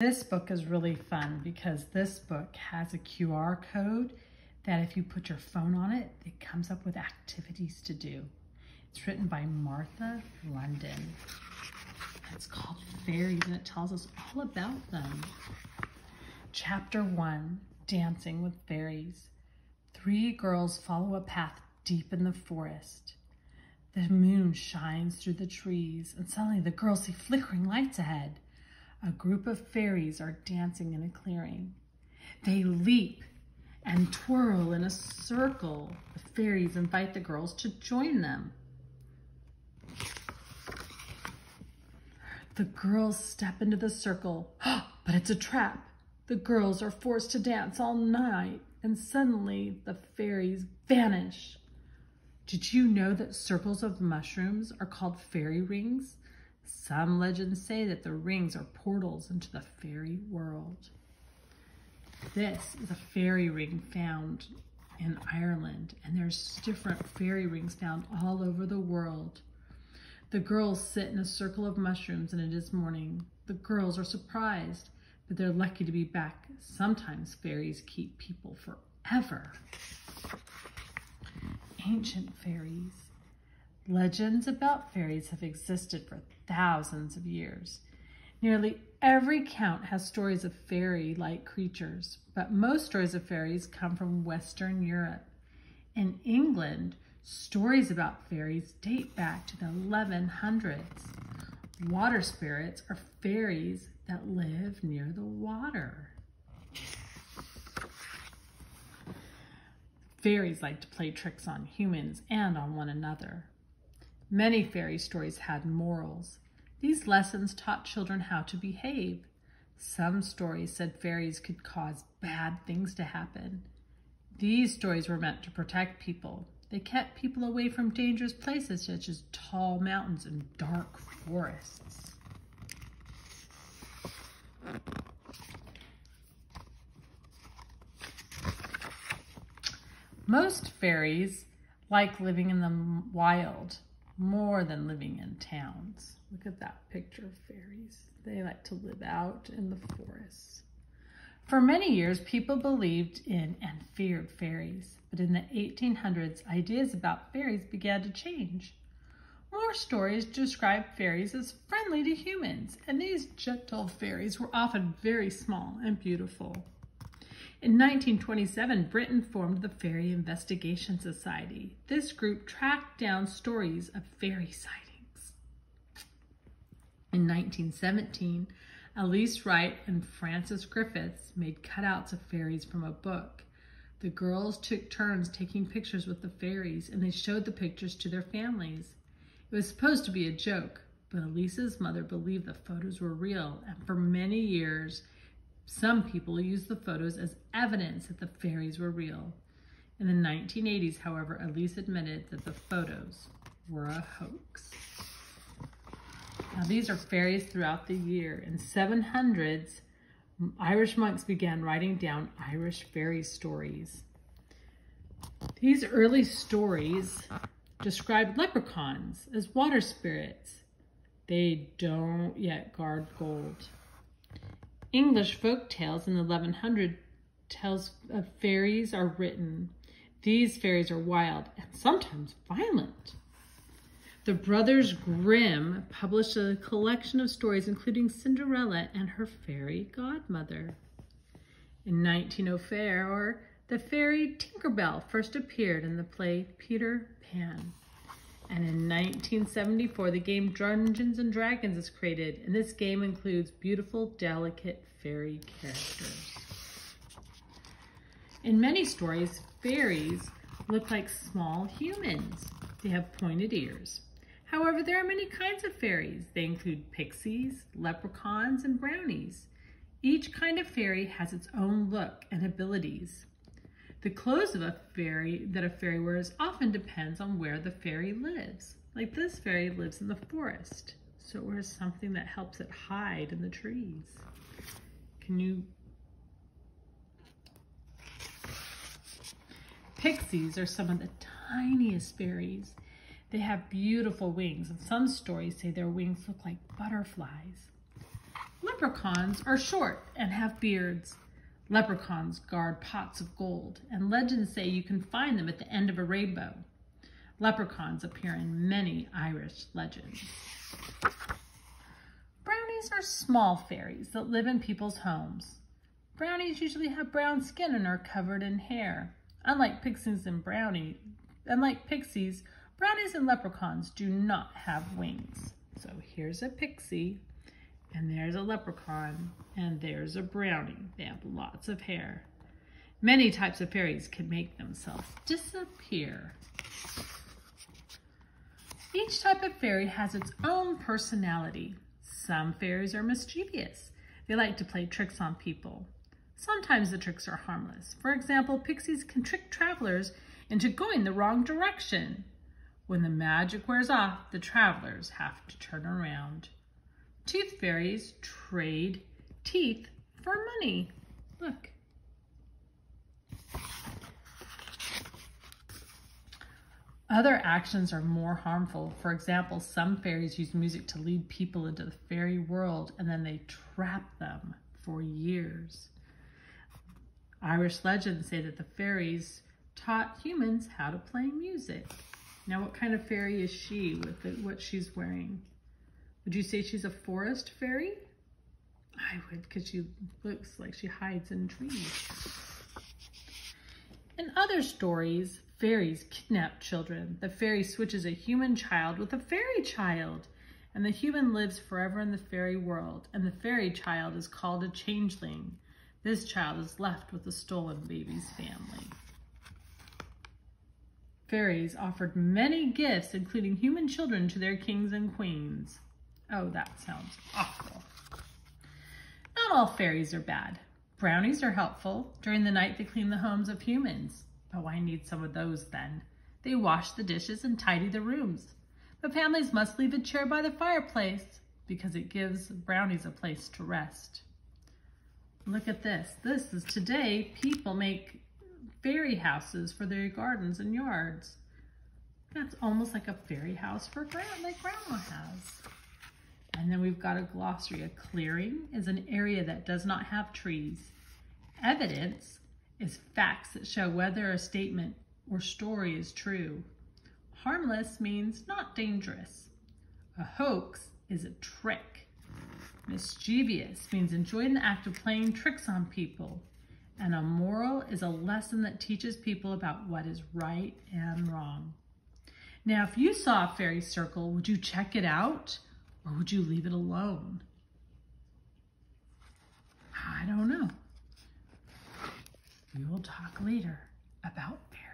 This book is really fun because this book has a QR code that if you put your phone on it, it comes up with activities to do. It's written by Martha London. It's called Fairies and it tells us all about them. Chapter 1, Dancing with Fairies. 3 girls follow a path deep in the forest. The moon shines through the trees and suddenly the girls see flickering lights ahead. A group of fairies are dancing in a clearing. They leap and twirl in a circle. The fairies invite the girls to join them. The girls step into the circle, but it's a trap. The girls are forced to dance all night, and suddenly the fairies vanish. Did you know that circles of mushrooms are called fairy rings? Some legends say that the rings are portals into the fairy world. This is a fairy ring found in Ireland, and there's different fairy rings found all over the world. The girls sit in a circle of mushrooms and it is morning. The girls are surprised, but they're lucky to be back. Sometimes fairies keep people forever. Ancient fairies. Legends about fairies have existed for thousands of years. Nearly every count has stories of fairy-like creatures, but most stories of fairies come from Western Europe. In England, stories about fairies date back to the 1100s. Water spirits are fairies that live near the water. Fairies like to play tricks on humans and on one another. Many fairy stories had morals. These lessons taught children how to behave. Some stories said fairies could cause bad things to happen. These stories were meant to protect people. They kept people away from dangerous places such as tall mountains and dark forests. Most fairies like living in the wild more than living in towns. Look at that picture of fairies. They like to live out in the forests. For many years, people believed in and feared fairies, but in the 1800s, ideas about fairies began to change. More stories describe fairies as friendly to humans, and these gentle fairies were often very small and beautiful. In 1927, Britain formed the Fairy Investigation Society. This group tracked down stories of fairy sightings. In 1917, Elise Wright and Frances Griffiths made cutouts of fairies from a book. The girls took turns taking pictures with the fairies, and they showed the pictures to their families. It was supposed to be a joke, but Elise's mother believed the photos were real, and for many years, some people used the photos as evidence that the fairies were real. In the 1980s, however, Elise admitted that the photos were a hoax. Now, these are fairies throughout the year. In 700s, Irish monks began writing down Irish fairy stories. These early stories described leprechauns as water spirits. They don't yet guard gold. English folk tales in the 1100s tells of fairies are written. These fairies are wild and sometimes violent. The Brothers Grimm published a collection of stories including Cinderella and her fairy godmother. In 1904, the fairy Tinkerbell first appeared in the play Peter Pan. And in 1974, the game Dungeons & Dragons is created, and this game includes beautiful, delicate fairy characters. In many stories, fairies look like small humans. They have pointed ears. However, there are many kinds of fairies. They include pixies, leprechauns, and brownies. Each kind of fairy has its own look and abilities. The clothes of a fairy wears often depends on where the fairy lives. Like this fairy lives in the forest, so it wears something that helps it hide in the trees. Pixies are some of the tiniest fairies. They have beautiful wings, and some stories say their wings look like butterflies. Leprechauns are short and have beards. Leprechauns guard pots of gold, and legends say you can find them at the end of a rainbow. Leprechauns appear in many Irish legends. Brownies are small fairies that live in people's homes. Brownies usually have brown skin and are covered in hair. Unlike pixies, brownies and leprechauns do not have wings. So here's a pixie, and there's a leprechaun, and there's a brownie. They have lots of hair. Many types of fairies can make themselves disappear. Each type of fairy has its own personality. Some fairies are mischievous. They like to play tricks on people. Sometimes the tricks are harmless. For example, pixies can trick travelers into going the wrong direction. When the magic wears off, the travelers have to turn around. Tooth fairies trade teeth for money. Look. Other actions are more harmful. For example, some fairies use music to lead people into the fairy world, and then they trap them for years. Irish legends say that the fairies taught humans how to play music. Now, what kind of fairy is she with what she's wearing? Would you say she's a forest fairy? I would, because she looks like she hides in trees. In other stories, fairies kidnap children. The fairy switches a human child with a fairy child, and the human lives forever in the fairy world, and the fairy child is called a changeling. This child is left with the stolen baby's family. Fairies offered many gifts, including human children, to their kings and queens. Oh, that sounds awful. Not all fairies are bad. Brownies are helpful. During the night, they clean the homes of humans. Oh, I need some of those then. They wash the dishes and tidy the rooms. But families must leave a chair by the fireplace because it gives brownies a place to rest. Look at this. This is today, people make fairy houses for their gardens and yards. That's almost like a fairy house for like Grandma has. And then we've got a glossary. A clearing is an area that does not have trees. Evidence is facts that show whether a statement or story is true. Harmless means not dangerous. A hoax is a trick. Mischievous means enjoying the act of playing tricks on people. And a moral is a lesson that teaches people about what is right and wrong. Now, if you saw a fairy circle, would you check it out or would you leave it alone? I don't know. We will talk later about fairies.